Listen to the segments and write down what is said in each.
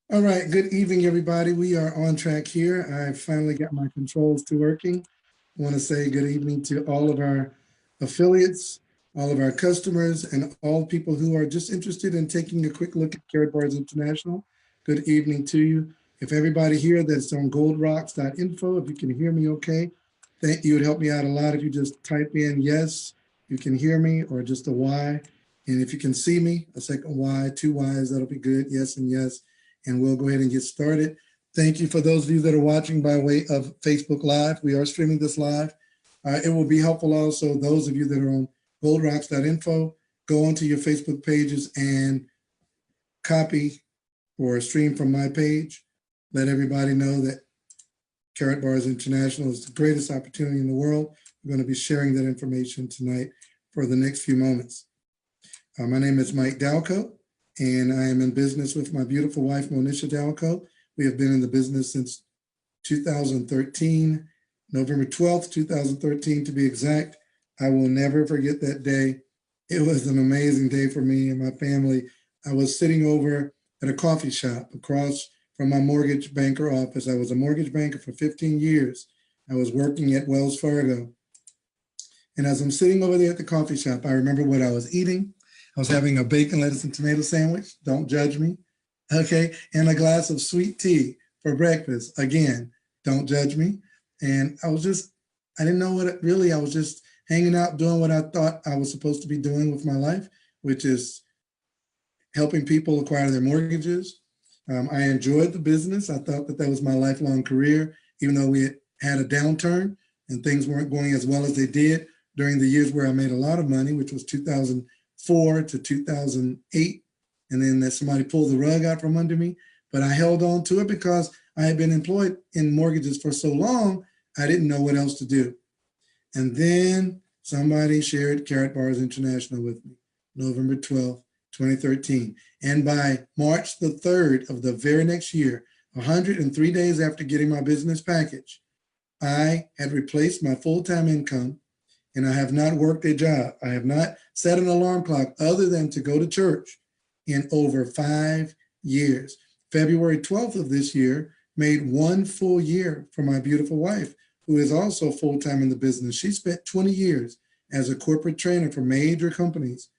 All right, good evening, everybody. We are on track here. I finally got my controls to working. I want to say good evening to all of our affiliates, all of our customers, and all people who are just interested in taking a quick look at KARATBARS International. Good evening to you. If everybody here that's on goldrocks.info, if you can hear me okay, thank you. It would help me out a lot if you just type in yes, you can hear me, or just a Y. And if you can see me, a second Y, two Ys, that'll be good. Yes and yes, and we'll go ahead and get started. Thank you for those of you that are watching by way of Facebook Live. We are streaming this live. It will be helpful also, those of you that are on goldrocks.info, go onto your Facebook pages and copy or stream from my page. Let everybody know that KARATBARS International is the greatest opportunity in the world. We're going to be sharing that information tonight for the next few moments. My name is Mike Dalco, and I am in business with my beautiful wife, Monisha Dalco. We have been in the business since 2013, November 12th, 2013 to be exact. I will never forget that day. It was an amazing day for me and my family. I was sitting over at a coffee shop across from my mortgage banker office. I was a mortgage banker for 15 years. I was working at Wells Fargo. And as I'm sitting over there at the coffee shop, I remember what I was eating. I was having a bacon, lettuce, and tomato sandwich. Don't judge me. Okay. And a glass of sweet tea for breakfast. Again, don't judge me. And I didn't know what I was just hanging out, doing what I thought I was supposed to be doing with my life, which is helping people acquire their mortgages. I enjoyed the business. I thought that was my lifelong career, even though we had a downturn and things weren't going as well as they did during the years where I made a lot of money, which was 2004 to 2008. And then somebody pulled the rug out from under me. But I held on to it because I had been employed in mortgages for so long, I didn't know what else to do. And then somebody shared KARATBARS International with me, November 12th, 2013. And by March the 3rd of the very next year, 103 days after getting my business package, I had replaced my full-time income, and I have not worked a job. I have not set an alarm clock other than to go to church in over 5 years. February 12th of this year made 1 full year for my beautiful wife, who is also full-time in the business. She spent 20 years as a corporate trainer for major companies.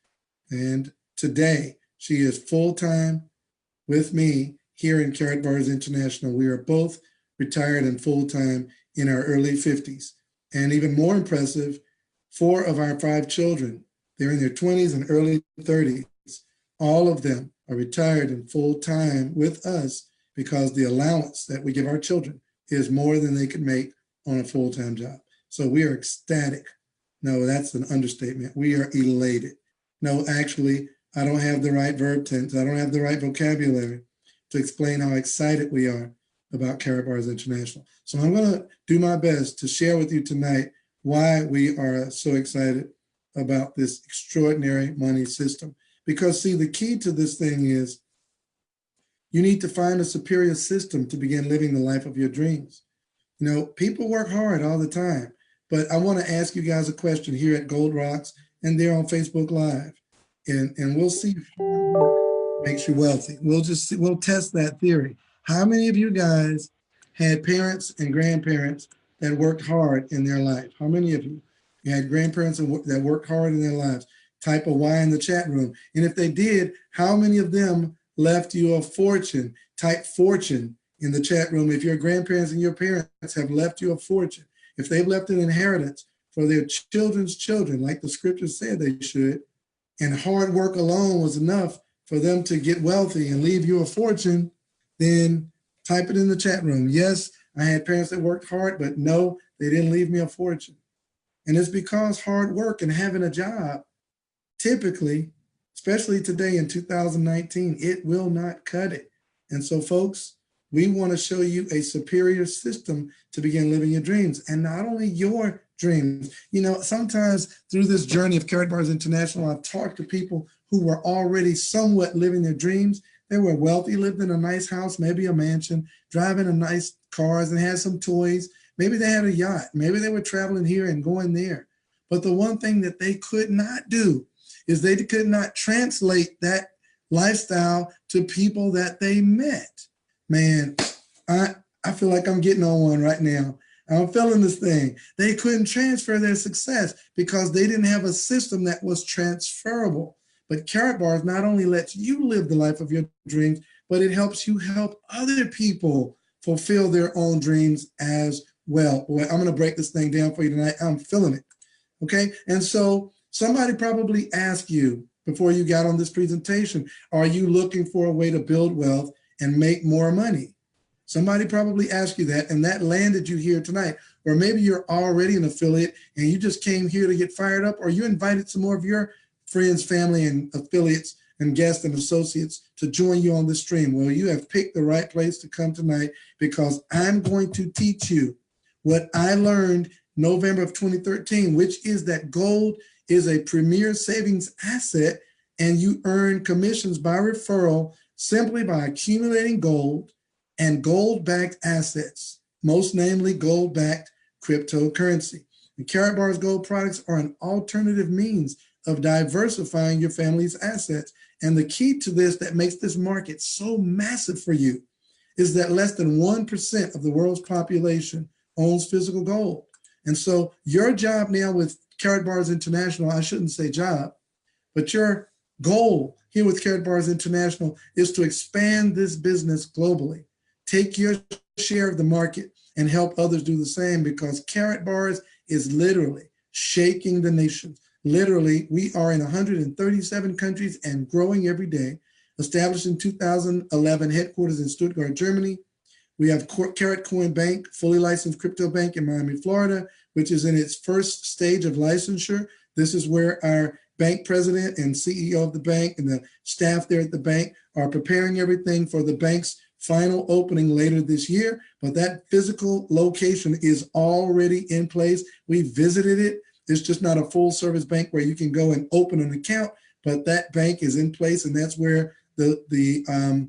And today she is full-time with me here in KARATBARS International. We are both retired and full-time in our early 50s. And even more impressive, 4 of our 5 children, they're in their 20s and early 30s. All of them are retired and full-time with us because the allowance that we give our children is more than they could make on a full-time job. So we are ecstatic. No, that's an understatement. We are elated. No, actually, I don't have the right verb tense. I don't have the right vocabulary to explain how excited we are about KARATBARS International. So I'm going to do my best to share with you tonight why we are so excited about this extraordinary money system. Because, see, the key to this thing is you need to find a superior system to begin living the life of your dreams. You know, people work hard all the time, but I want to ask you guys a question here at Gold Rocks, and they're on Facebook Live. And we'll see if hard work makes you wealthy. We'll test that theory. How many of you guys had parents and grandparents that worked hard in their life? How many of you had grandparents that worked hard in their lives? Type a Y in the chat room. And if they did, how many of them left you a fortune? Type fortune in the chat room if your grandparents and your parents have left you a fortune. If they've left an inheritance for their children's children, like the scripture said they should, and hard work alone was enough for them to get wealthy and leave you a fortune, then type it in the chat room. Yes, I had parents that worked hard, but no, they didn't leave me a fortune. And it's because hard work and having a job, typically, especially today in 2019, it will not cut it. And so, folks, we want to show you a superior system to begin living your dreams, and not only your dreams. You know, sometimes through this journey of KARATBARS International, I've talked to people who were already somewhat living their dreams. They were wealthy, lived in a nice house, maybe a mansion, driving a nice cars and had some toys. Maybe they had a yacht. Maybe they were traveling here and going there. But the one thing that they could not do is they could not translate that lifestyle to people that they met. Man, I feel like I'm getting on one right now. I'm feeling this thing. They couldn't transfer their success because they didn't have a system that was transferable. But KARATBARS not only lets you live the life of your dreams, but it helps you help other people fulfill their own dreams as well. Boy, I'm going to break this thing down for you tonight. I'm feeling it. Okay. And so somebody probably asked you before you got on this presentation, are you looking for a way to build wealth and make more money? Somebody probably asked you that, and that landed you here tonight. Or maybe you're already an affiliate and you just came here to get fired up, or you invited some more of your friends, family, and affiliates and guests and associates to join you on this stream. Well, you have picked the right place to come tonight, because I'm going to teach you what I learned November of 2013, which is that gold is a premier savings asset, and you earn commissions by referral simply by accumulating gold and gold-backed assets, most namely gold-backed cryptocurrency. The KARATBARS gold products are an alternative means of diversifying your family's assets. And the key to this that makes this market so massive for you is that less than 1% of the world's population owns physical gold. And so your job now with KARATBARS International, I shouldn't say job, but your goal here with KARATBARS International is to expand this business globally. Take your share of the market and help others do the same, because KARATBARS is literally shaking the nations. Literally, we are in 137 countries and growing every day. Established in 2011, headquarters in Stuttgart, Germany. We have Karat Coin Bank, fully licensed crypto bank in Miami, Florida, which is in its first stage of licensure. This is where our bank president and CEO of the bank and the staff there at the bank are preparing everything for the bank's final opening later this year. But that physical location is already in place. We visited it. It's just not a full service bank where you can go and open an account, but that bank is in place, and that's where the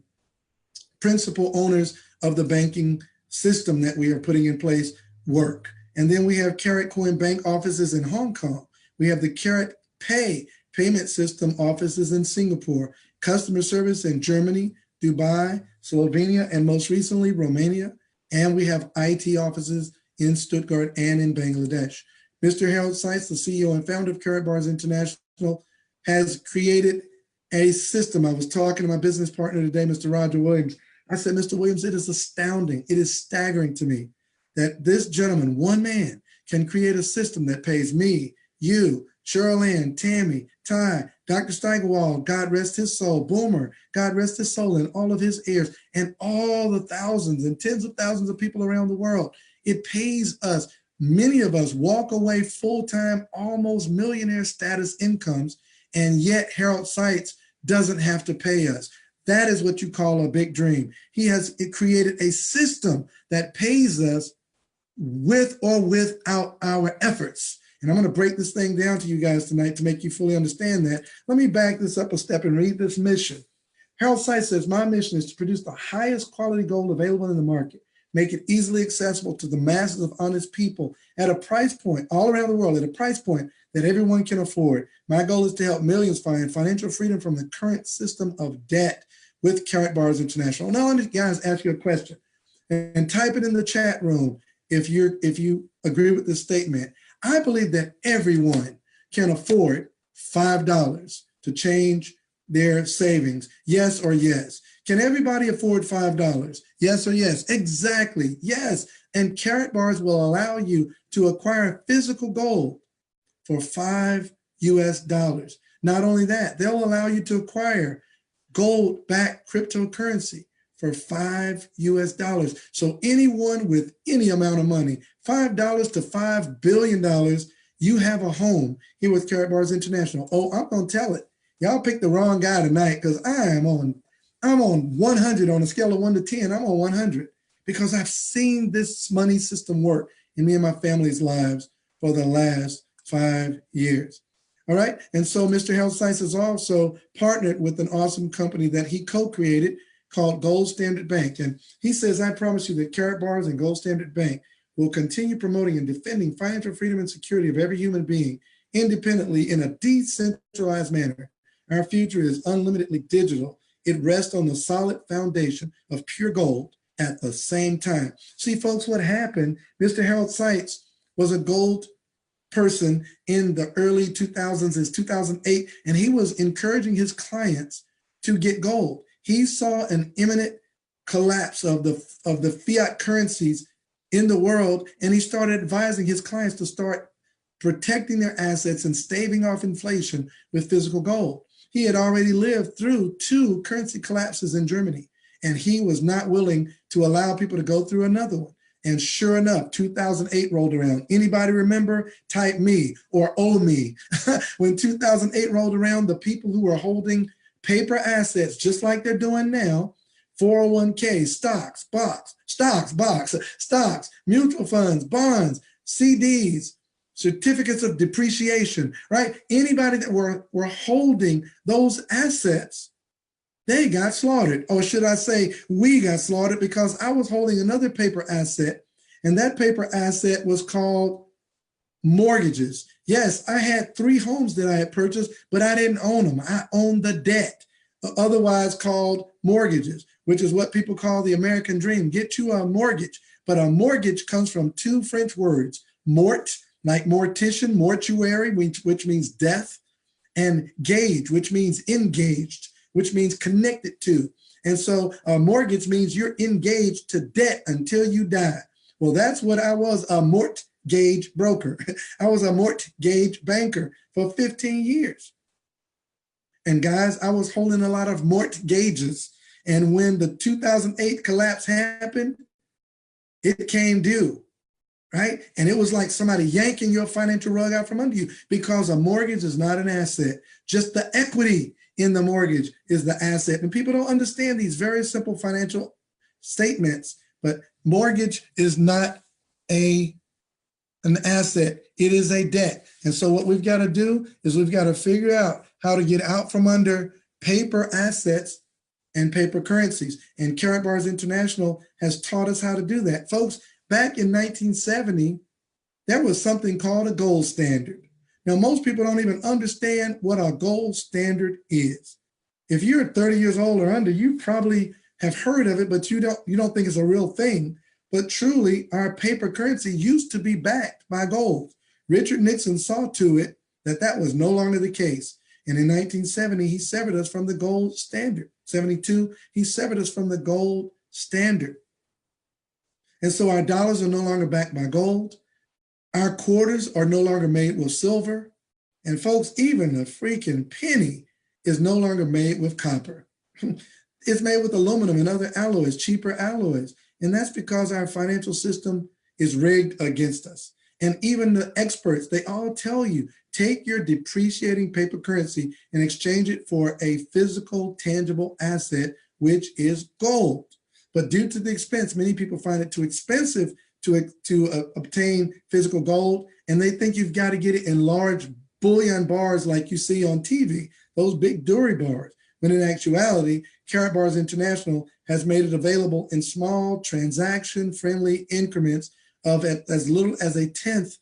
principal owners of the banking system that we are putting in place work. And then we have Karat Coin Bank offices in Hong Kong. We have the Karat Pay payment system offices in Singapore, customer service in Germany, Dubai, Slovenia, and most recently, Romania. And we have IT offices in Stuttgart and in Bangladesh. Mr. Harold Seitz, the CEO and founder of KARATBARS International, has created a system. I was talking to my business partner today, Mr. Roger Williams. I said, Mr. Williams, it is astounding. It is staggering to me that this gentleman, one man, can create a system that pays me, you, Cheryl Ann, Tammy, Ty, Dr. Steigerwald, God rest his soul, Boomer, God rest his soul, and all of his heirs, and all the thousands and tens of thousands of people around the world. It pays us. Many of us walk away full-time, almost millionaire status incomes, and yet Harold Seitz doesn't have to pay us. That is what you call a big dream. He has created a system that pays us with or without our efforts. And I'm going to break this thing down to you guys tonight to make you fully understand that. Let me back this up a step and read this mission. Harold Seitz says, my mission is to produce the highest quality gold available in the market, make it easily accessible to the masses of honest people at a price point all around the world, at a price point that everyone can afford. My goal is to help millions find financial freedom from the current system of debt with KARATBARS International. Now, let me guys ask you a question and type it in the chat room if you agree with this statement. I believe that everyone can afford $5 to change their savings. Yes or yes? Can everybody afford $5? Yes or yes? Exactly. Yes. And KARATBARS will allow you to acquire physical gold for $5 US. Not only that, they'll allow you to acquire gold-backed cryptocurrency for $5 US. So anyone with any amount of money, $5 to $5 billion, you have a home here with KARATBARS International. Oh, I'm going to tell it. Y'all picked the wrong guy tonight, because I'm on 100 on a scale of 1 to 10. I'm on 100 because I've seen this money system work in me and my family's lives for the last 5 years. All right. And so Mr. Harold Seitz has also partnered with an awesome company that he co-created called Gold Standard Bank. And he says, I promise you that KARATBARS and Gold Standard Bank will continue promoting and defending financial freedom and security of every human being independently in a decentralized manner. Our future is unlimitedly digital. it rests on the solid foundation of pure gold at the same time. See, folks, what happened, Mr. Harold Seitz was a gold person in the early 2000s, is 2008, and he was encouraging his clients to get gold. He saw an imminent collapse of the fiat currencies in the world, and he started advising his clients to start protecting their assets and staving off inflation with physical gold. He had already lived through 2 currency collapses in Germany, and he was not willing to allow people to go through another one. And sure enough, 2008 rolled around. Anybody remember? Type me or owe me. When 2008 rolled around, the people who were holding paper assets, just like they're doing now, 401k, stocks, mutual funds, bonds, CDs, certificates of depreciation, right? Anybody that were holding those assets, they got slaughtered. Or should I say, we got slaughtered, because I was holding another paper asset, and that paper asset was called mortgages. Yes, I had 3 homes that I had purchased, but I didn't own them. I owned the debt, otherwise called mortgages, which is what people call the American dream. Get you a mortgage. But a mortgage comes from 2 French words, mort, like mortician, mortuary, which means death, and gauge, which means engaged, which means connected to. And so a mortgage means you're engaged to debt until you die. Well, that's what I was, a mortgage broker. I was a mortgage banker for 15 years. And guys, I was holding a lot of mortgages. And when the 2008 collapse happened, it came due, right? And it was like somebody yanking your financial rug out from under you, because a mortgage is not an asset. Just the equity in the mortgage is the asset. And people don't understand these very simple financial statements, but mortgage is not an asset. It is a debt. And so what we've got to do is we've got to figure out how to get out from under paper assets and paper currencies. And KARATBARS International has taught us how to do that. Folks, back in 1970, there was something called a gold standard. Now, most people don't even understand what a gold standard is. If you're 30 years old or under, you probably have heard of it, but you don't think it's a real thing. But truly, our paper currency used to be backed by gold. Richard Nixon saw to it that that was no longer the case. And in 1970, he severed us from the gold standard. 72, he severed us from the gold standard. And so our dollars are no longer backed by gold. Our quarters are no longer made with silver. And folks, even the freaking penny is no longer made with copper. It's made with aluminum and other alloys, cheaper alloys. And that's because our financial system is rigged against us. And even the experts, they all tell you, take your depreciating paper currency and exchange it for a physical, tangible asset, which is gold. But due to the expense, many people find it too expensive to obtain physical gold, and they think you've got to get it in large bullion bars like you see on TV, those big Dury bars. When in actuality, KARATBARS International has made it available in small, transaction-friendly increments of as little as 1/10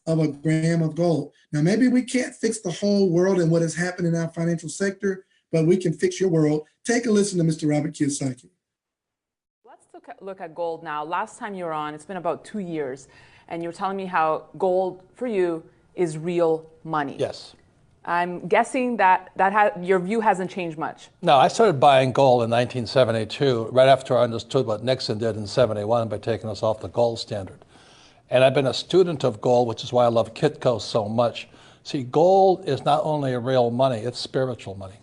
of a gram of gold. Now, maybe we can't fix the whole world and what has happened in our financial sector, but we can fix your world. Take a listen to Mr. Robert Kiyosaki. Let's look at gold now. Last time you were on, it's been about 2 years, and you were telling me how gold for you is real money. Yes. I'm guessing that your view hasn't changed much. No, I started buying gold in 1972, right after I understood what Nixon did in 71 by taking us off the gold standard. And I've been a student of gold, which is why I love Kitco so much. See, gold is not only real money, it's spiritual money.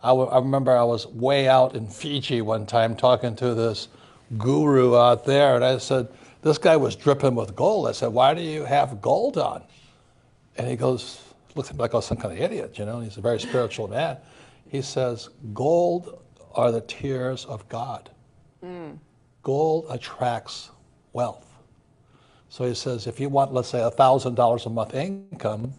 I remember I was way out in Fiji one time talking to this guru out there, and I said, this guy was dripping with gold. I said, why do you have gold on? And he goes, looks at me like I was some kind of idiot, you know, he's a very spiritual man. He says, gold are the tears of God. Gold attracts wealth. So he says, if you want, let's say, $1,000 a month income,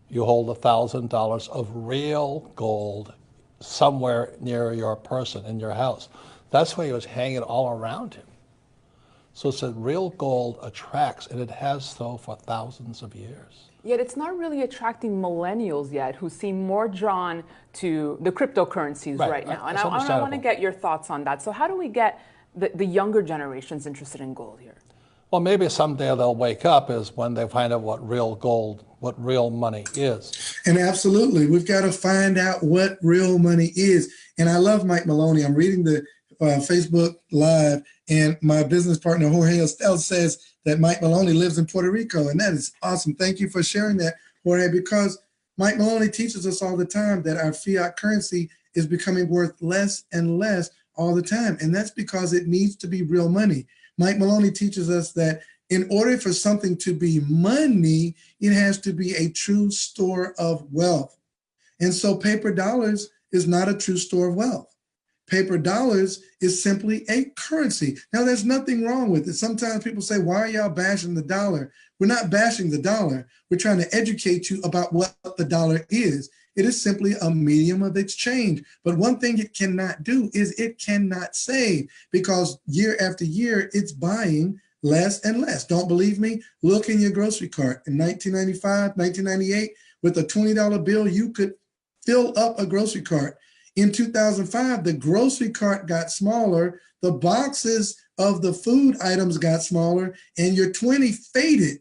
you hold $1,000 of real gold somewhere near your person in your house. That's why he was hanging all around him. So it's that real gold attracts, and it has so for thousands of years. Yet it's not really attracting millennials yet, who seem more drawn to the cryptocurrencies right now. And That's I want to understandable. get your thoughts on that. So how do we get the younger generations interested in gold here? Well, maybe someday they'll wake up is when they find out what real gold, what real money is. And absolutely, we've got to find out what real money is. And I love Mike Maloney. I'm reading the Facebook Live, and my business partner, Jorge Estel, says that Mike Maloney lives in Puerto Rico. And that is awesome. Thank you for sharing that, Jorge, because Mike Maloney teaches us all the time that our fiat currency is becoming worth less and less all the time. And that's because it needs to be real money. Mike Maloney teaches us that in order for something to be money, it has to be a true store of wealth. And so paper dollars is not a true store of wealth. Paper dollars is simply a currency. Now, there's nothing wrong with it. Sometimes people say, why are y'all bashing the dollar? We're not bashing the dollar. We're trying to educate you about what the dollar is. It is simply a medium of exchange. But one thing it cannot do is it cannot save, because year after year, it's buying less and less. Don't believe me? Look in your grocery cart. In 1995, 1998, with a $20 bill, you could fill up a grocery cart. In 2005, the grocery cart got smaller, the boxes of the food items got smaller, and your 20 faded.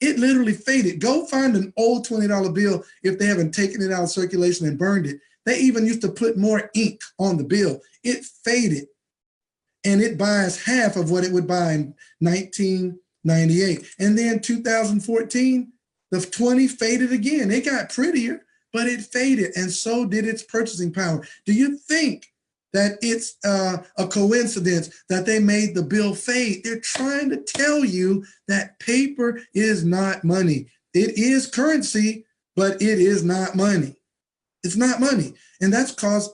It literally faded. Go find an old $20 bill if they haven't taken it out of circulation and burned it. They even used to put more ink on the bill. It faded, and it buys half of what it would buy in 1998. And then 2014, the 20 faded again. It got prettier, but it faded, and so did its purchasing power. Do you think that it's a coincidence that they made the bill fade? They're trying to tell you that paper is not money. It is currency, but it is not money. It's not money. And that's because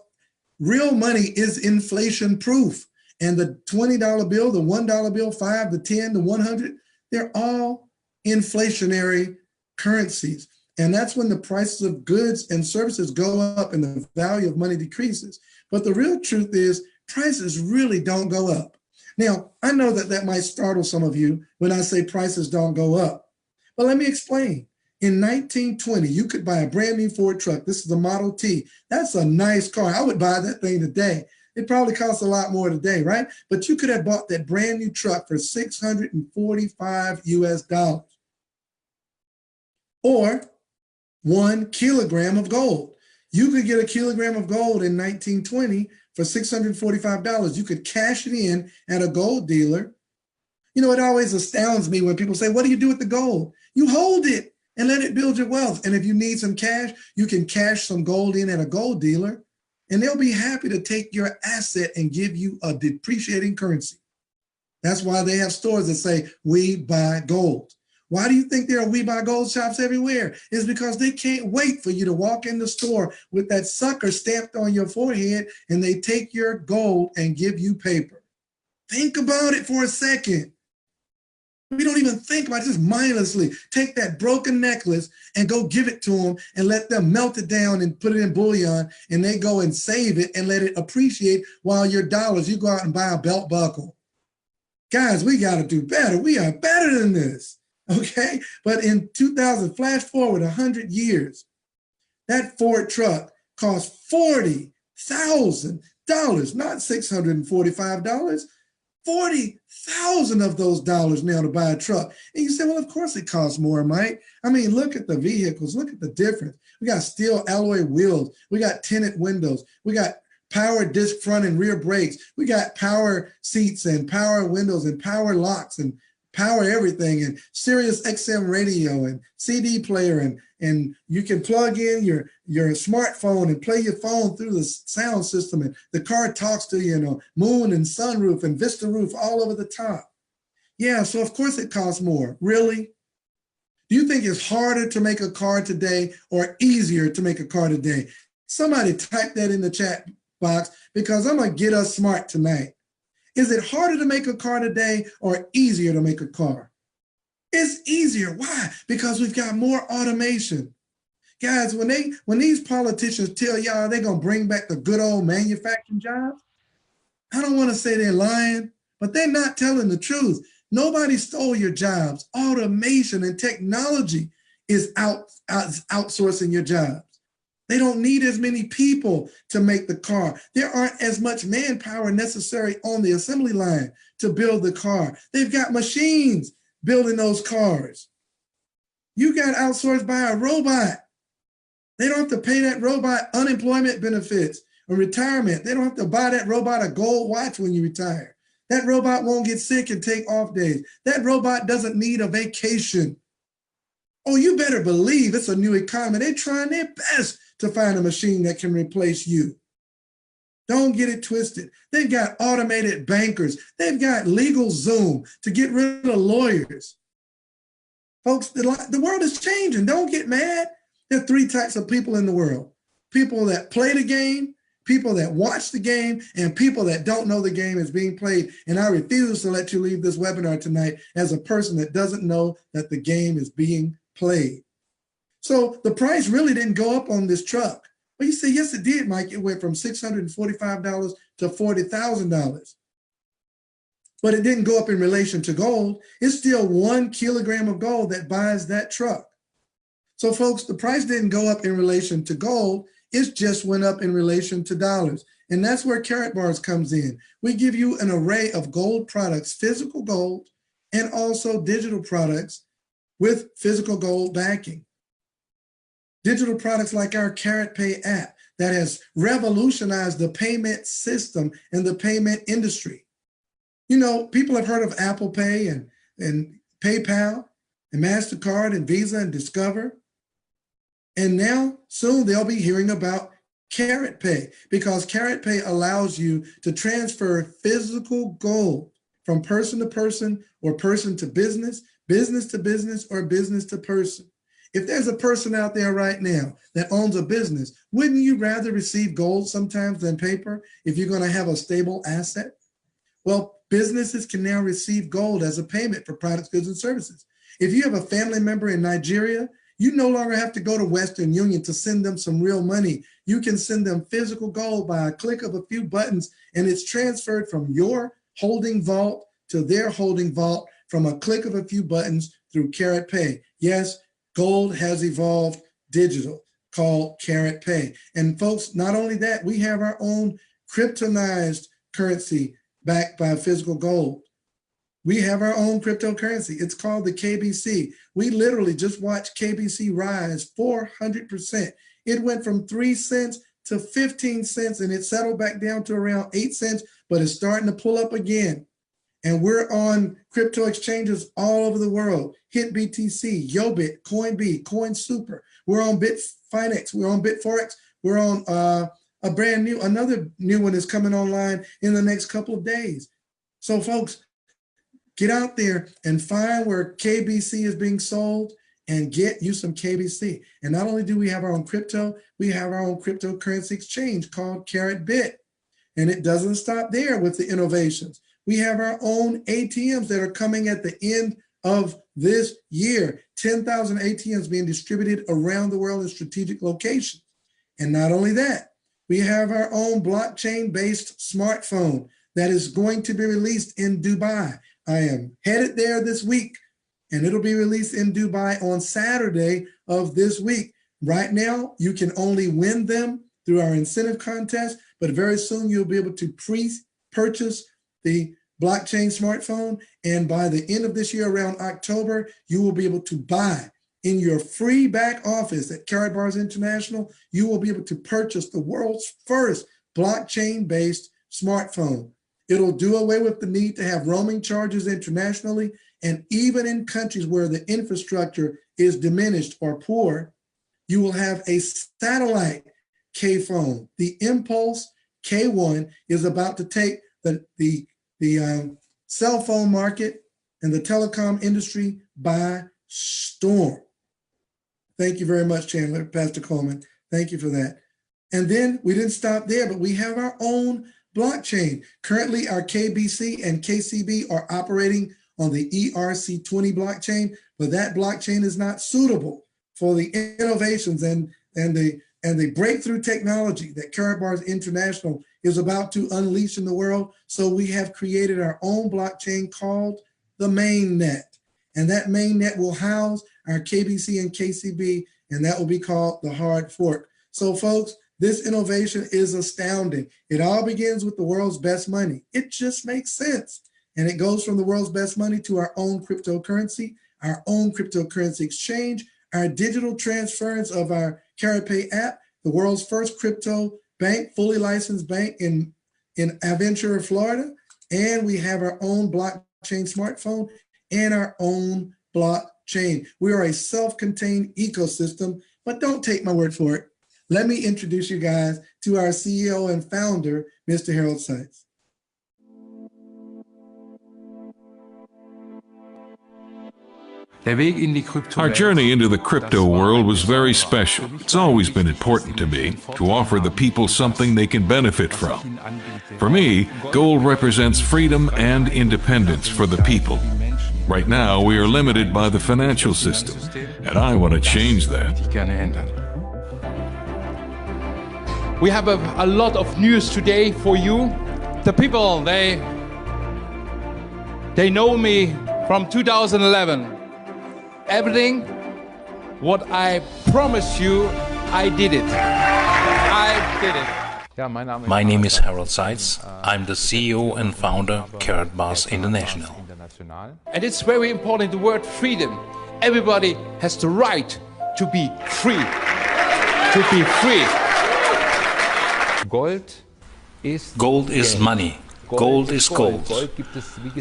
real money is inflation proof. And the $20 bill, the $1 bill, 5, the 10, the 100, they're all inflationary currencies. And that's when the prices of goods and services go up and the value of money decreases. But the real truth is prices really don't go up. Now, I know that that might startle some of you when I say prices don't go up. But let me explain. In 1920, you could buy a brand new Ford truck. This is a Model T. That's a nice car. I would buy that thing today. It probably costs a lot more today, right? But you could have bought that brand new truck for $645 US. Or 1 kilogram of gold. You could get a kilogram of gold in 1920 for $645. You could cash it in at a gold dealer. You know, it always astounds me when people say, what do you do with the gold? You hold it and let it build your wealth. And if you need some cash, you can cash some gold in at a gold dealer, and they'll be happy to take your asset and give you a depreciating currency. That's why they have stores that say, we buy gold. Why do you think there are We Buy Gold shops everywhere? It's because they can't wait for you to walk in the store with that sucker stamped on your forehead, and they take your gold and give you paper. Think about it for a second. We don't even think about it, just mindlessly. Take that broken necklace and go give it to them and let them melt it down and put it in bullion, and they go and save it and let it appreciate while your dollars, you go out and buy a belt buckle. Guys, we got to do better. We are better than this. Okay, but in 2000, flash forward 100 years, that Ford truck cost $40,000, not $645, 40,000 of those dollars now to buy a truck. And you say, well, of course it costs more, Mike. I mean, look at the vehicles, look at the difference. We got steel alloy wheels, we got tinted windows, we got power disc front and rear brakes, we got power seats and power windows and power locks and power everything, and Sirius XM radio and CD player, and you can plug in your smartphone and play your phone through the sound system, and the car talks to you, moon and sunroof and vista roof all over the top. Yeah, so of course it costs more. Really? Do you think it's harder to make a car today or easier to make a car today? Somebody type that in the chat box, because I'm gonna get us smart tonight. Is it harder to make a car today or easier to make a car? It's easier. Why? Because we've got more automation. Guys, when these politicians tell y'all they're going to bring back the good old manufacturing jobs, I don't want to say they're lying, but they're not telling the truth. Nobody stole your jobs. Automation and technology is outsourcing your jobs. They don't need as many people to make the car. There aren't as much manpower necessary on the assembly line to build the car. They've got machines building those cars. You got outsourced by a robot. They don't have to pay that robot unemployment benefits or retirement. They don't have to buy that robot a gold watch when you retire. That robot won't get sick and take off days. That robot doesn't need a vacation. Oh, you better believe it's a new economy. They're trying their best to find a machine that can replace you. Don't get it twisted. They've got automated bankers. They've got legal Zoom to get rid of lawyers. Folks, the world is changing. Don't get mad. There are three types of people in the world. People that play the game, people that watch the game, and people that don't know the game is being played. And I refuse to let you leave this webinar tonight as a person that doesn't know that the game is being played. So the price really didn't go up on this truck. Well, you say, yes, it did, Mike. It went from $645 to $40,000. But it didn't go up in relation to gold. It's still 1 kilogram of gold that buys that truck. So folks, the price didn't go up in relation to gold. It just went up in relation to dollars. And that's where KARATBARS comes in. We give you an array of gold products, physical gold, and also digital products with physical gold backing. Digital products like our KARATPay app that has revolutionized the payment system and the payment industry. You know, people have heard of Apple Pay and PayPal and MasterCard and Visa and Discover. And now soon they'll be hearing about KARATPay, because KARATPay allows you to transfer physical gold from person to person or person to business, business to business, or business to person. If there's a person out there right now that owns a business, wouldn't you rather receive gold sometimes than paper if you're going to have a stable asset? Well, businesses can now receive gold as a payment for products, goods, and services. If you have a family member in Nigeria, you no longer have to go to Western Union to send them some real money. You can send them physical gold by a click of a few buttons, and it's transferred from your holding vault to their holding vault from a click of a few buttons through KARATPay. Yes, gold has evolved digital, called KARATPay. And folks, not only that, we have our own kryptonized currency backed by physical gold. We have our own cryptocurrency. It's called the KBC. We literally just watched KBC rise 400%. It went from 3 cents to 15 cents, and it settled back down to around 8 cents, but it's starting to pull up again. And we're on crypto exchanges all over the world. HitBTC, Yobit, CoinB, CoinSuper. We're on Bitfinex. We're on Bitforex. We're on another new one is coming online in the next couple of days. So folks, get out there and find where KBC is being sold and get you some KBC. And not only do we have our own crypto, we have our own cryptocurrency exchange called KARATBIT. And it doesn't stop there with the innovations. We have our own ATMs that are coming at the end of this year. 10,000 ATMs being distributed around the world in strategic locations. And not only that, we have our own blockchain-based smartphone that is going to be released in Dubai. I am headed there this week, and it'll be released in Dubai on Saturday of this week. Right now, you can only win them through our incentive contest, but very soon you'll be able to pre-purchase the blockchain smartphone. And by the end of this year, around October, you will be able to buy in your free back office at KARATBARS International. You will be able to purchase the world's first blockchain-based smartphone. It'll do away with the need to have roaming charges internationally, and even in countries where the infrastructure is diminished or poor, you will have a satellite K phone. The Impulse K1 is about to take the cell phone market and the telecom industry by storm. Thank you very much, Chandler, Pastor Coleman. Thank you for that. And then we didn't stop there, but we have our own blockchain. Currently, our KBC and KCB are operating on the ERC20 blockchain, but that blockchain is not suitable for the innovations and the and the breakthrough technology that KARATBARS International is about to unleash in the world. So we have created our own blockchain called the mainnet. And that mainnet will house our KBC and KCB, and that will be called the hard fork. So folks, this innovation is astounding. It all begins with the world's best money. It just makes sense. And it goes from the world's best money to our own cryptocurrency exchange, our digital transference of our KaratPay app, the world's first crypto bank, fully licensed bank in Aventura, Florida. And we have our own blockchain smartphone and our own blockchain. We are a self-contained ecosystem, but don't take my word for it. Let me introduce you guys to our CEO and founder, Mr. Harold Seitz. Our journey into the crypto world was very special. It's always been important to me to offer the people something they can benefit from. For me, gold represents freedom and independence for the people. Right now, we are limited by the financial system, and I want to change that. We have a lot of news today for you. The people, they know me from 2011. Everything what I promised you, I did it. I did it. My name is Harold Seitz. I'm the CEO and founder of KARATBARS International. And it's very important, the word freedom. Everybody has the right to be free. To be free. Gold is money. Gold is gold.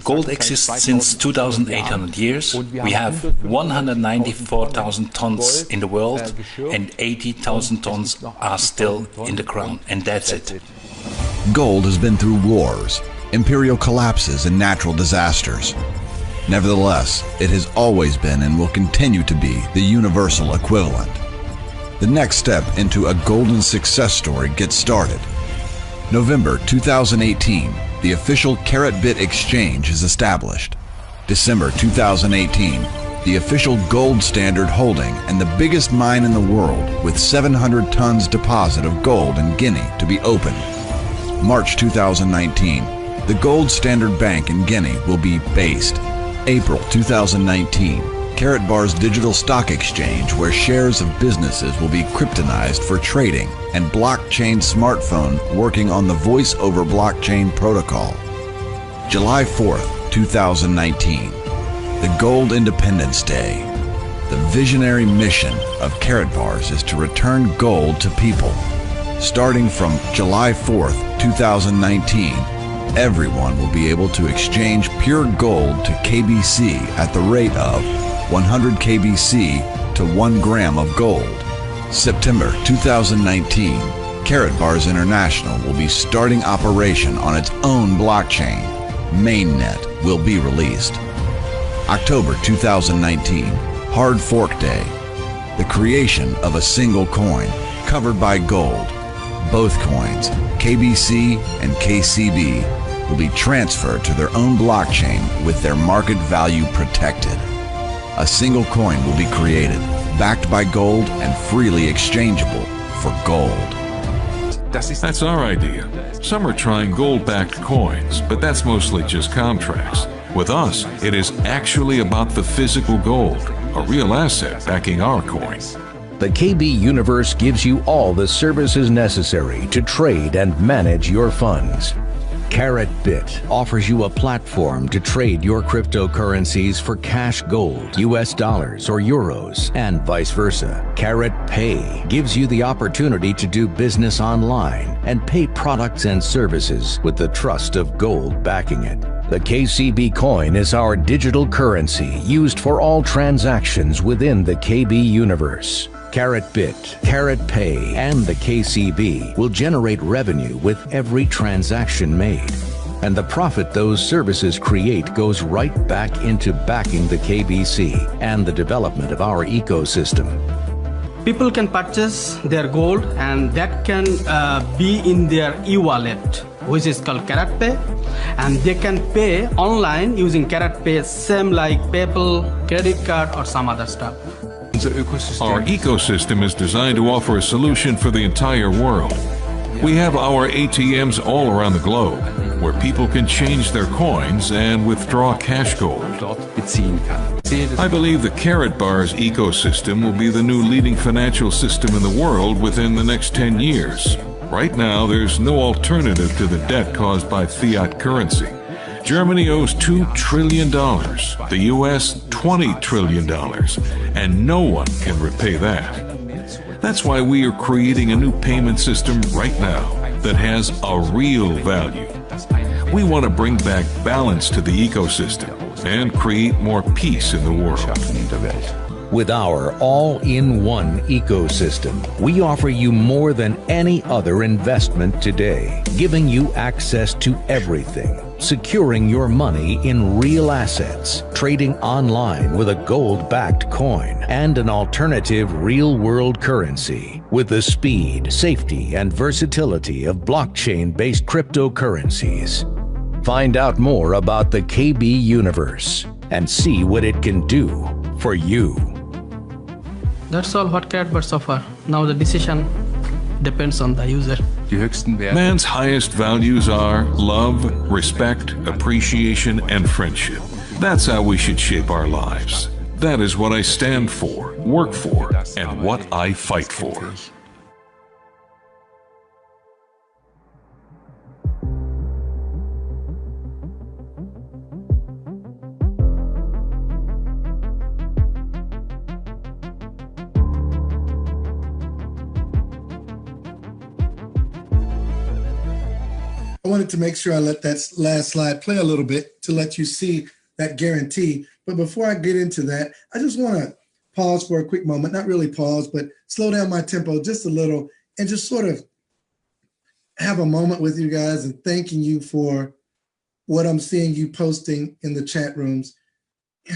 Gold exists since 2,800 years. We have 194,000 tons in the world and 80,000 tons are still in the ground. And that's it. Gold has been through wars, imperial collapses, and natural disasters. Nevertheless, it has always been and will continue to be the universal equivalent. The next step into a golden success story gets started. November 2018, the official KaratBit exchange is established. December 2018, the official gold standard holding and the biggest mine in the world with 700 tons deposit of gold in Guinea to be opened. March 2019, the gold standard bank in Guinea will be based. April 2019, KaratBARS Digital Stock Exchange, where shares of businesses will be kryptonized for trading, and blockchain smartphone working on the voice over blockchain protocol. July 4th, 2019, the Gold Independence Day. The visionary mission of KaratBARS is to return gold to people. Starting from July 4th, 2019, everyone will be able to exchange pure gold to KBC at the rate of 100 KBC to 1 gram of gold. September 2019, KaratBARS International will be starting operation on its own blockchain. Mainnet will be released. October 2019, Hard Fork Day. The creation of a single coin covered by gold. Both coins, KBC and KCB, will be transferred to their own blockchain with their market value protected. A single coin will be created, backed by gold and freely exchangeable for gold. That's our idea. Some are trying gold-backed coins, but that's mostly just contracts. With us, it is actually about the physical gold, a real asset backing our coin. The KB Universe gives you all the services necessary to trade and manage your funds. KaratBit offers you a platform to trade your cryptocurrencies for cash gold, US dollars or euros, and vice versa. KaratPay gives you the opportunity to do business online and pay products and services with the trust of gold backing it. The KCB coin is our digital currency used for all transactions within the KB universe. KaratBit, KaratPay, and the KCB will generate revenue with every transaction made. And the profit those services create goes right back into backing the KBC and the development of our ecosystem. People can purchase their gold and that can be in their e-wallet, which is called KaratPay. And they can pay online using KaratPay, same like PayPal, credit card, or some other stuff. Our ecosystem is designed to offer a solution for the entire world. We have our ATMs all around the globe, where people can change their coins and withdraw cash gold. I believe the KARATBARS ecosystem will be the new leading financial system in the world within the next 10 years. Right now, there's no alternative to the debt caused by fiat currency. Germany owes $2 trillion, the US $20 trillion, and no one can repay that. That's why we are creating a new payment system right now that has a real value. We want to bring back balance to the ecosystem and create more peace in the world. With our all-in-one ecosystem, we offer you more than any other investment today, giving you access to everything, securing your money in real assets, trading online with a gold-backed coin, and an alternative real-world currency with the speed, safety, and versatility of blockchain-based cryptocurrencies. Find out more about the KB universe and see what it can do for you. That's all what KARATBARS offer. Now the decision depends on the user. Man's highest values are love, respect, appreciation, and friendship. That's how we should shape our lives. That is what I stand for, work for, and what I fight for. I wanted to make sure I let that last slide play a little bit to let you see that guarantee. But before I get into that, I just want to pause for a quick moment, not really pause, but slow down my tempo just a little and just sort of have a moment with you guys and thanking you for what I'm seeing you posting in the chat rooms. You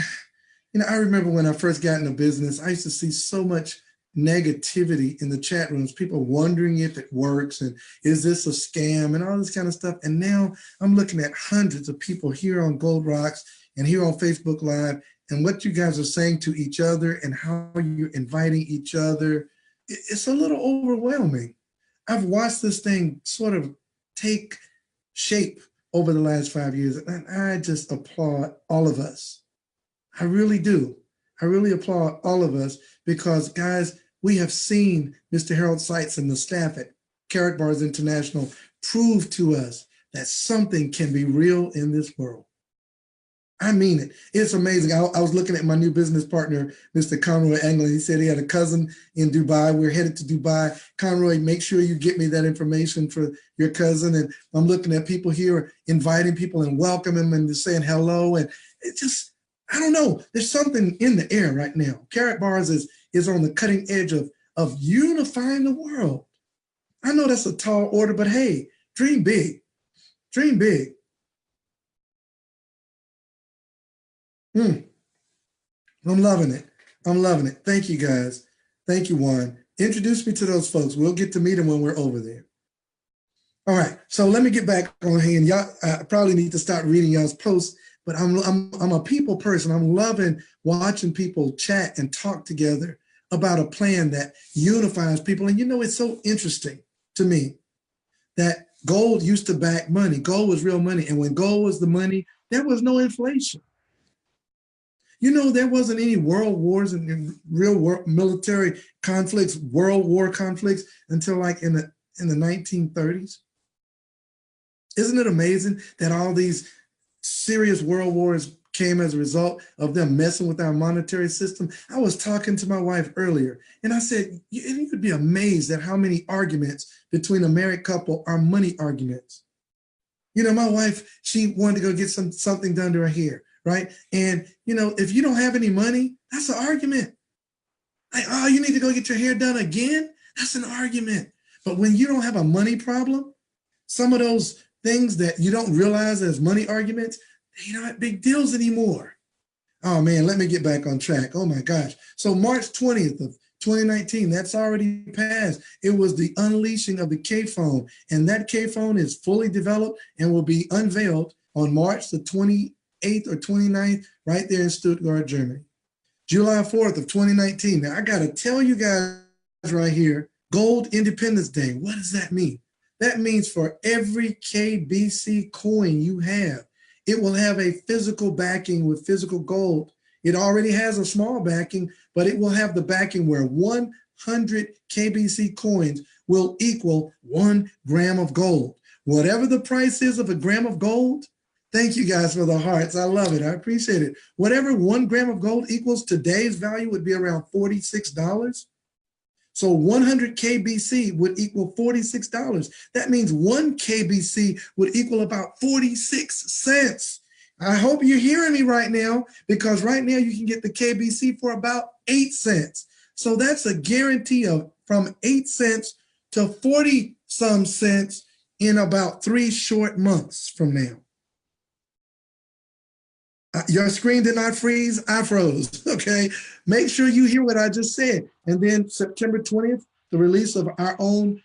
know, I remember when I first got into business, I used to see so much negativity in the chat rooms, people wondering if it works and is this a scam and all this kind of stuff. And now I'm looking at hundreds of people here on Gold Rocks and here on Facebook Live and what you guys are saying to each other and how you're inviting each other. It's a little overwhelming. I've watched this thing sort of take shape over the last 5 years, and I just applaud all of us. I really do. I really applaud all of us because, guys, we have seen Mr. Harold Seitz and the staff at KARATBARS International prove to us that something can be real in this world. I mean it. It's amazing. I was looking at my new business partner, Mr. Conroy Anglin. He said he had a cousin in Dubai. We're headed to Dubai. Conroy, make sure you get me that information for your cousin. And I'm looking at people here, inviting people and welcoming them and just saying hello. And it just, I don't know. There's something in the air right now. KARATBARS is on the cutting edge of unifying the world. I know that's a tall order, but hey, dream big. Dream big. I'm loving it. I'm loving it. Thank you, guys. Thank you, Juan. Introduce me to those folks. We'll get to meet them when we're over there. All right. So let me get back on hand. Y'all, I probably need to start reading y'all's posts, but I'm a people person. I'm loving watching people chat and talk together about a plan that unifies people. And you know, it's so interesting to me that gold used to back money. Gold was real money. And when gold was the money, there was no inflation. You know, there wasn't any world wars and real world military conflicts, world war conflicts until like in the 1930s. Isn't it amazing that all these serious world wars came as a result of them messing with our monetary system? I was talking to my wife earlier and I said, you would be amazed at how many arguments between a married couple are money arguments. You know, my wife, she wanted to go get something done to her hair. Right. And, you know, if you don't have any money, that's an argument. Like, oh, you need to go get your hair done again. That's an argument. But when you don't have a money problem, some of those things that you don't realize as money arguments, they're not big deals anymore. Oh, man, let me get back on track. Oh, my gosh. So March 20th of 2019, that's already passed. It was the unleashing of the K-phone. And that K-phone is fully developed and will be unveiled on March the 28th or 29th, right there in Stuttgart, Germany. July 4th of 2019. Now I got to tell you guys right here, Gold Independence Day. What does that mean? That means for every KBC coin you have, it will have a physical backing with physical gold. It already has a small backing, but it will have the backing where 100 KBC coins will equal 1 gram of gold. Whatever the price is of a gram of gold, thank you guys for the hearts. I love it. I appreciate it. Whatever 1 gram of gold equals, today's value would be around $46. So 100 KBC would equal $46. That means 1 KBC would equal about 46 cents. I hope you're hearing me right now, because right now you can get the KBC for about 8 cents. So that's a guarantee of from 8 cents to 40 some cents in about 3 short months from now. Your screen did not freeze, I froze, okay? Make sure you hear what I just said. And then September 20th, the release of our own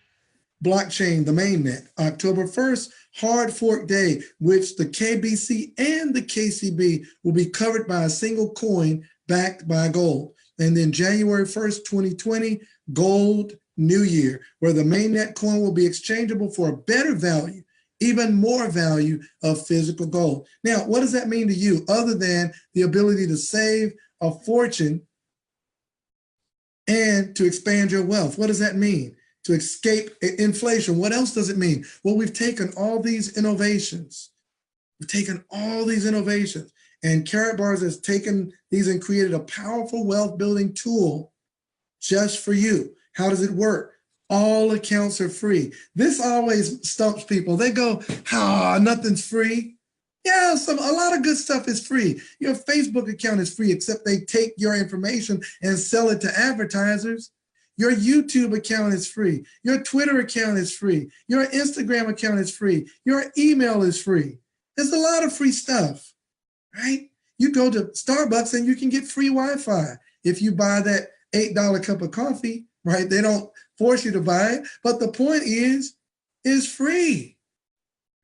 blockchain, the mainnet. October 1st, hard fork day, which the KBC and the KCB will be covered by a single coin backed by gold. And then January 1st, 2020, Gold New Year, where the mainnet coin will be exchangeable for a better value, even more value of physical gold. Now, what does that mean to you other than the ability to save a fortune and to expand your wealth? What does that mean? To escape inflation. What else does it mean? Well, we've taken all these innovations. We've taken all these innovations, and KARATBARS has taken these and created a powerful wealth building tool just for you. How does it work? All accounts are free. This always stumps people. They go, nothing's free. Yeah, a lot of good stuff is free. Your Facebook account is free, except they take your information and sell it to advertisers. Your YouTube account is free. Your Twitter account is free. Your Instagram account is free. Your email is free. There's a lot of free stuff, right? You go to Starbucks and you can get free Wi-Fi if you buy that $8 cup of coffee, right? They don't force you to buy it, but the point is free,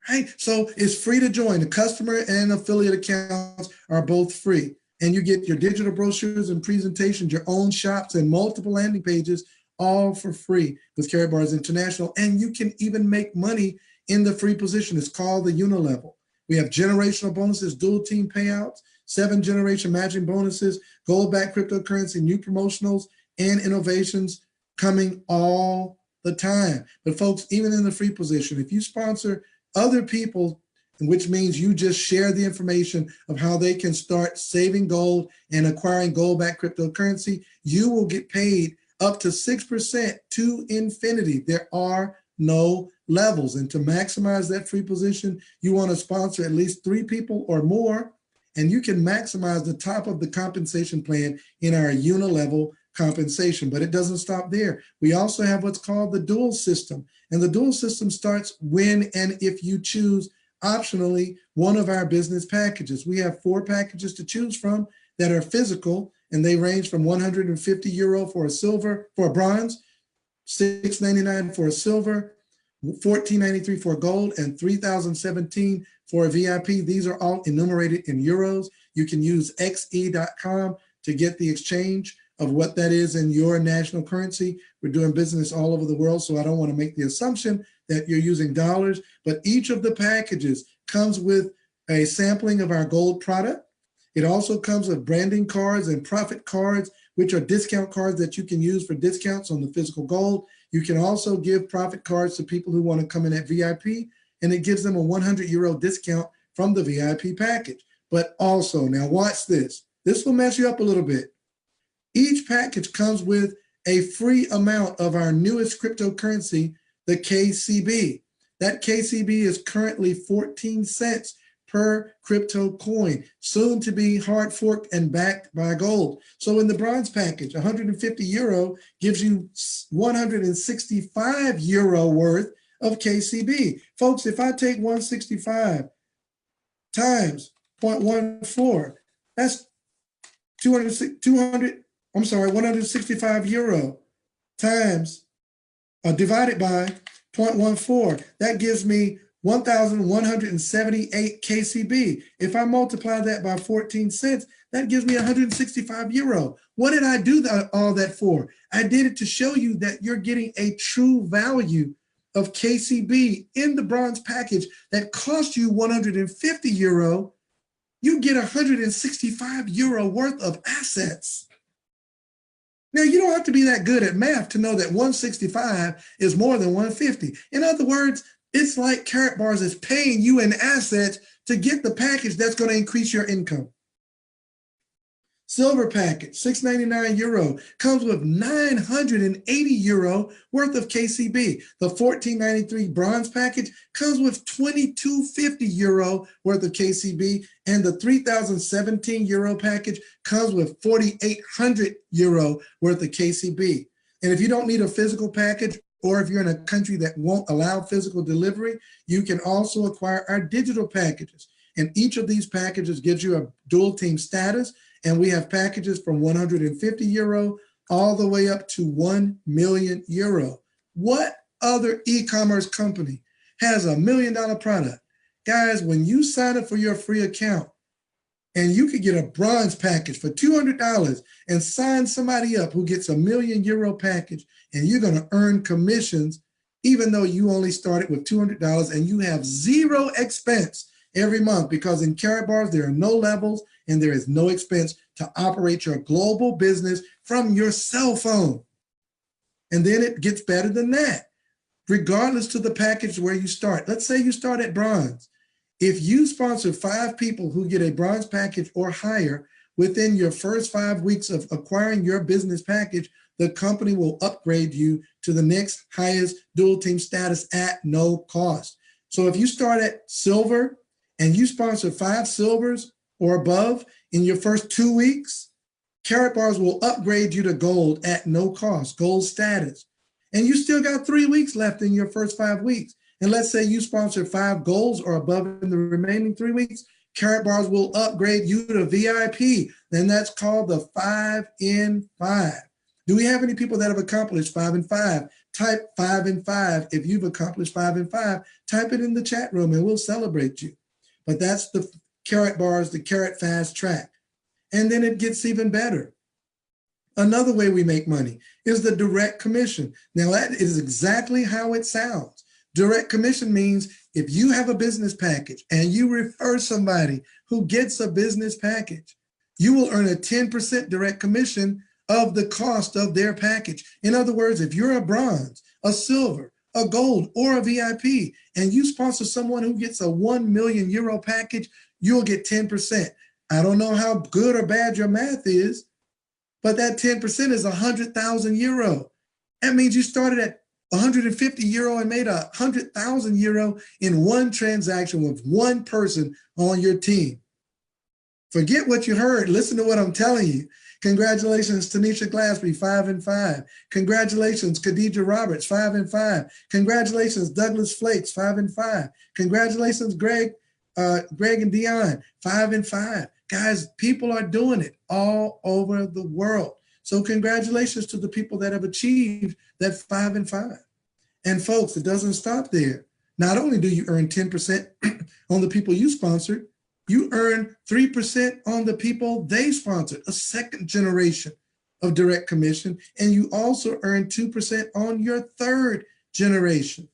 right? So it's free to join. The customer and affiliate accounts are both free. And you get your digital brochures and presentations, your own shops and multiple landing pages, all for free with KARATBARS International. And you can even make money in the free position. It's called the Unilevel. We have generational bonuses, dual team payouts, 7th-generation matching bonuses, gold-backed cryptocurrency, new promotionals, and innovations coming all the time. But folks, even in the free position, if you sponsor other people, which means you just share the information of how they can start saving gold and acquiring gold-backed cryptocurrency, you will get paid up to 6% to infinity. There are no levels. And to maximize that free position, you want to sponsor at least 3 people or more, and you can maximize the top of the compensation plan in our Unilevel compensation. But it doesn't stop there. We also have what's called the dual system. And the dual system starts when and if you choose optionally one of our business packages. We have 4 packages to choose from that are physical, and they range from €150 for a silver, for a bronze, $699 for a silver, $1,493 for gold, and $3,017 for a VIP. These are all enumerated in euros. You can use xe.com to get the exchange of what that is in your national currency. We're doing business all over the world, so I don't want to make the assumption that you're using dollars, but each of the packages comes with a sampling of our gold product. It also comes with branding cards and profit cards, which are discount cards that you can use for discounts on the physical gold. You can also give profit cards to people who want to come in at VIP, and it gives them a €100 discount from the VIP package. But also, now watch this. This will mess you up a little bit. Each package comes with a free amount of our newest cryptocurrency, the KCB. That KCB is currently 14 cents per crypto coin, soon to be hard forked and backed by gold. So in the bronze package, €150 gives you €165 worth of KCB. Folks, if I take 165 times 0.14, that's €165 times divided by 0.14. That gives me 1,178 KCB. If I multiply that by 14 cents, That gives me 165 euro. What did I do all that for? I did it to show you that you're getting a true value of KCB in the bronze package that cost you 150 euro. You get 165 euro worth of assets. Now, you don't have to be that good at math to know that 165 is more than 150. In other words, it's like KARATBARS is paying you in assets to get the package that's going to increase your income. Silver package, 699 euro, comes with 980 euro worth of KCB. The 1493 bronze package comes with 2250 euro worth of KCB, and the 3017 euro package comes with 4800 euro worth of KCB. And if you don't need a physical package, or if you're in a country that won't allow physical delivery, you can also acquire our digital packages. And each of these packages gives you a dual team status. And we have packages from 150 euro all the way up to 1 million euro. What other e-commerce company has $1 million product? Guys, when you sign up for your free account and you could get a bronze package for $200 and sign somebody up who gets $1 million euro package, and you're going to earn commissions, even though you only started with $200 and you have zero expense every month, because in KARATBARS, there are no levels and there is no expense to operate your global business from your cell phone. And then it gets better than that, regardless to the package where you start. Let's say you start at bronze. If you sponsor 5 people who get a bronze package or higher within your first 5 weeks of acquiring your business package, the company will upgrade you to the next highest dual team status at no cost. So if you start at silver and you sponsor 5 silvers or above in your first 2 weeks, KARATBARS will upgrade you to gold at no cost, gold status. And you still got 3 weeks left in your first 5 weeks. And let's say you sponsor 5 golds or above in the remaining 3 weeks, KARATBARS will upgrade you to VIP. And that's called the 5 in 5. Do we have any people that have accomplished 5 in 5? Type 5 in 5. If you've accomplished 5 in 5, type it in the chat room and we'll celebrate you. But that's the KARATBARS, the Karat Fast Track. And then it gets even better. Another way we make money is the direct commission. Now that is exactly how it sounds. Direct commission means if you have a business package and you refer somebody who gets a business package, you will earn a 10% direct commission of the cost of their package. In other words, if you're a bronze, a silver, a gold, or a VIP, and you sponsor someone who gets a 1 million euro package, you'll get 10%. I don't know how good or bad your math is, but that 10% is 100,000 euro. That means you started at 150 euro and made 100,000 euro in one transaction with one person on your team. Forget what you heard. Listen to what I'm telling you. Congratulations, Tanisha Glassby, 5 in 5. Congratulations, Khadija Roberts, 5 in 5. Congratulations, Douglas Flakes, 5 in 5. Congratulations, Greg and Dion, 5 in 5. Guys, people are doing it all over the world. So congratulations to the people that have achieved that 5 in 5. And folks, it doesn't stop there. Not only do you earn 10% on the people you sponsored, you earn 3% on the people they sponsored, a second generation of direct commission. And you also earn 2% on your third generation.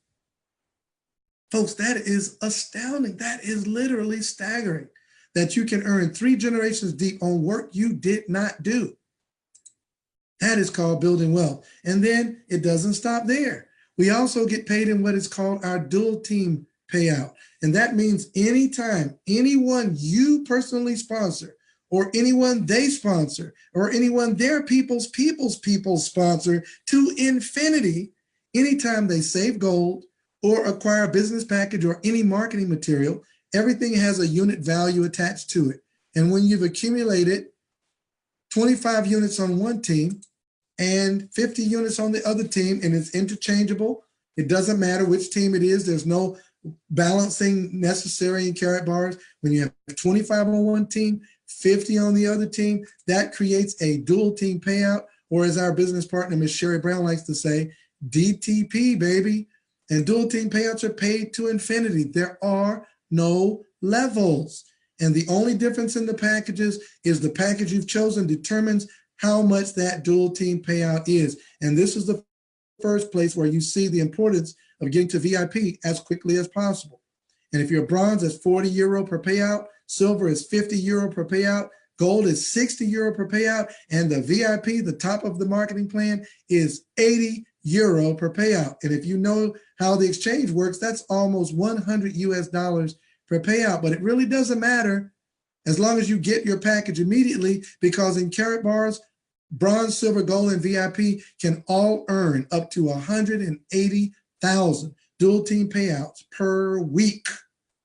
Folks, that is astounding. That is literally staggering that you can earn 3 generations deep on work you did not do. That is called building wealth. And then it doesn't stop there. We also get paid in what is called our dual team payout. And that means anytime anyone you personally sponsor, or anyone they sponsor, or anyone their people's sponsor to infinity, anytime they save gold or acquire a business package or any marketing material, everything has a unit value attached to it. And when you've accumulated 25 units on one team and 50 units on the other team, and it's interchangeable, it doesn't matter which team it is, there's no balancing necessary in KARATBARS. When you have 25 on one team, 50 on the other team, that creates a dual team payout, or as our business partner, Ms. Sherry Brown, likes to say, DTP, baby. And dual team payouts are paid to infinity. There are no levels. And the only difference in the packages is the package you've chosen determines how much that dual team payout is. And this is the first place where you see the importance of getting to VIP as quickly as possible. And if you're bronze, that's 40 euro per payout. Silver is 50 euro per payout. Gold is 60 euro per payout. And the VIP, the top of the marketing plan, is 80 euro per payout. And if you know how the exchange works, that's almost 100 US dollars per payout. But it really doesn't matter as long as you get your package immediately, because in KARATBARS, bronze, silver, gold, and VIP can all earn up to 180,000 dual team payouts per week.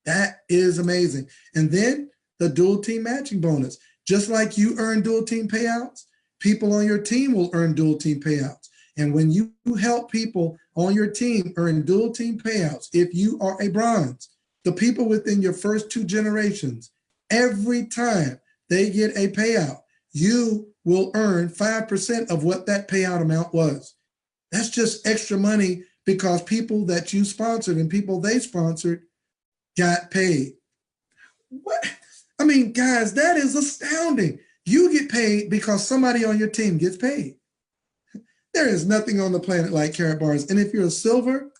That is amazing. And then the dual team matching bonus. Just like you earn dual team payouts, people on your team will earn dual team payouts. And when you help people on your team earn dual team payouts, if you are a bronze, the people within your first 2 generations, every time they get a payout, you will earn 5% of what that payout amount was. That's just extra money because people that you sponsored and people they sponsored got paid. What? I mean, guys, that is astounding. You get paid because somebody on your team gets paid. There is nothing on the planet like KARATBARS. And if you're a silver,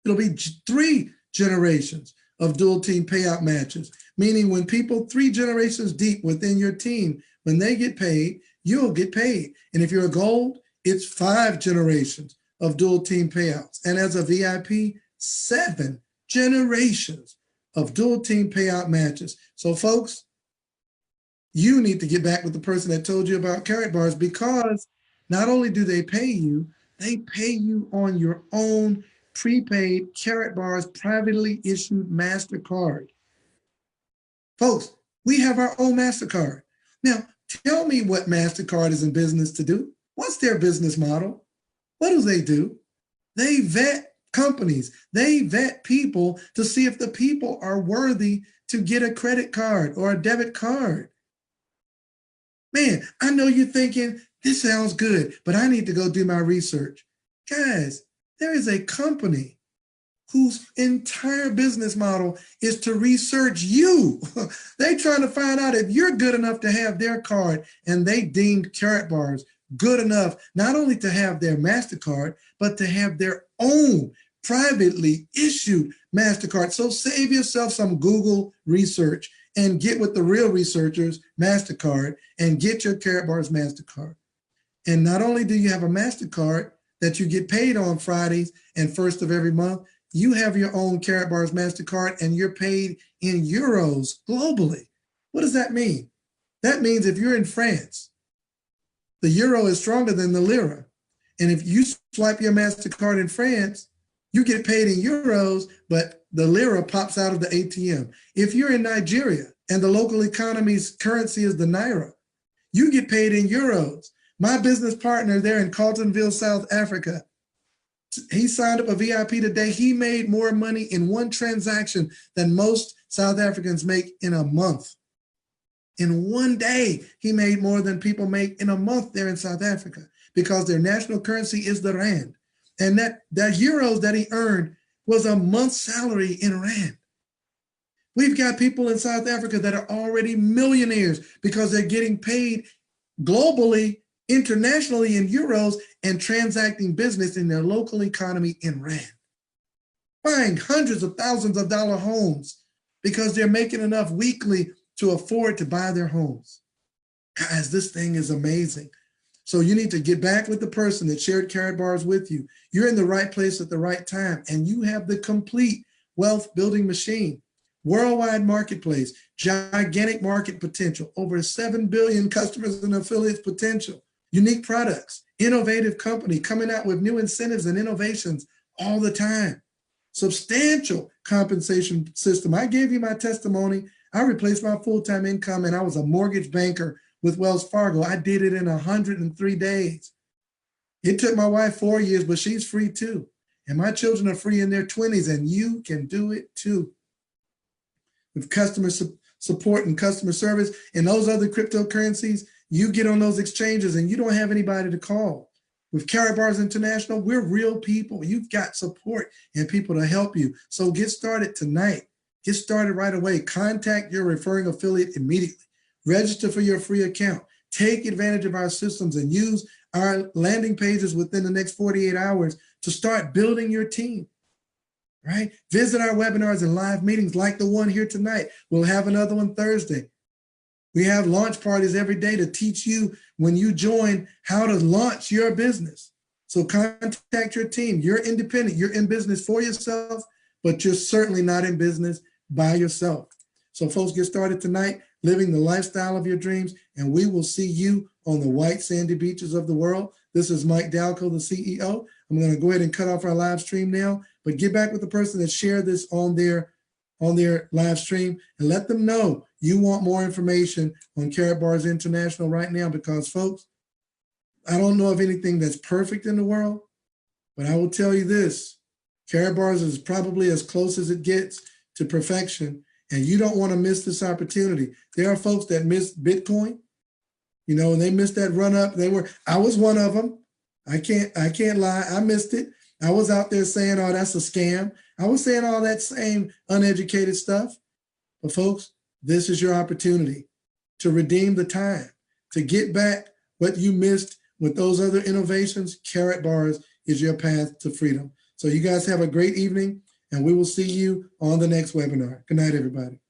it'll be 3 generations of dual team payout matches, meaning when people 3 generations deep within your team, when they get paid, you'll get paid. And if you're a gold, it's 5 generations of dual team payouts. And as a VIP, 7 generations of dual team payout matches. So folks, you need to get back with the person that told you about KARATBARS, because not only do they pay you on your own prepaid KARATBARS privately issued MasterCard. Folks, we have our own MasterCard. Now, tell me what MasterCard is in business to do. What's their business model? What do? They vet companies. They vet people to see if the people are worthy to get a credit card or a debit card. Man, I know you're thinking, this sounds good, but I need to go do my research. Guys, there is a company whose entire business model is to research you. They're trying to find out if you're good enough to have their card, and they deemed KARATBARS good enough not only to have their MasterCard, but to have their own privately issued MasterCard. So save yourself some Google research and get with the real researchers, MasterCard, and get your KARATBARS MasterCard. And not only do you have a MasterCard that you get paid on Fridays and first of every month, you have your own KARATBARS MasterCard and you're paid in euros globally. What does that mean? That means if you're in France, the euro is stronger than the lira. And if you swipe your MasterCard in France, you get paid in euros, but the lira pops out of the ATM. If you're in Nigeria and the local economy's currency is the naira, you get paid in euros. My business partner there in Carletonville, South Africa, he signed up a VIP today. He made more money in one transaction than most South Africans make in a month. In one day, he made more than people make in a month there in South Africa, because their national currency is the rand. And that euros that he earned was a month's salary in rand. We've got people in South Africa that are already millionaires because they're getting paid globally, internationally in euros, and transacting business in their local economy in rand. Buying hundreds of thousands of dollar homes because they're making enough weekly to afford to buy their homes. Guys, this thing is amazing. So you need to get back with the person that shared KARATBARS with you. You're in the right place at the right time, and you have the complete wealth building machine. Worldwide marketplace, gigantic market potential, over 7 billion customers and affiliates potential, unique products, innovative company coming out with new incentives and innovations all the time, substantial compensation system. I gave you my testimony. I replaced my full-time income, and I was a mortgage banker with Wells Fargo. I did it in 103 days. It took my wife 4 years, but she's free too. And my children are free in their 20s, and you can do it too. With customer support and customer service and those other cryptocurrencies, you get on those exchanges and you don't have anybody to call. With KARATBARS International, we're real people. You've got support and people to help you. So get started tonight. Get started right away. Contact your referring affiliate immediately. Register for your free account. Take advantage of our systems and use our landing pages within the next 48 hours to start building your team, right? Visit our webinars and live meetings like the one here tonight. We'll have another one Thursday. We have launch parties every day to teach you when you join how to launch your business. So contact your team. You're independent. You're in business for yourself, but you're certainly not in business by yourself. So folks, get started tonight, living the lifestyle of your dreams, and we will see you on the white sandy beaches of the world. This is Mike Dalco, the CEO. I'm going to go ahead and cut off our live stream now, but get back with the person that shared this on their live stream and let them know you want more information on KARATBARS International right now, because folks, I don't know of anything that's perfect in the world, but I will tell you this, KARATBARS is probably as close as it gets to perfection, and you don't want to miss this opportunity. There are folks that missed Bitcoin, and they missed that run up. I was one of them. I can't lie. I missed it. I was out there saying, oh, that's a scam. I was saying all that same uneducated stuff. But folks, this is your opportunity to redeem the time, to get back what you missed with those other innovations. KARATBARS is your path to freedom. So you guys have a great evening, and we will see you on the next webinar. Good night, everybody.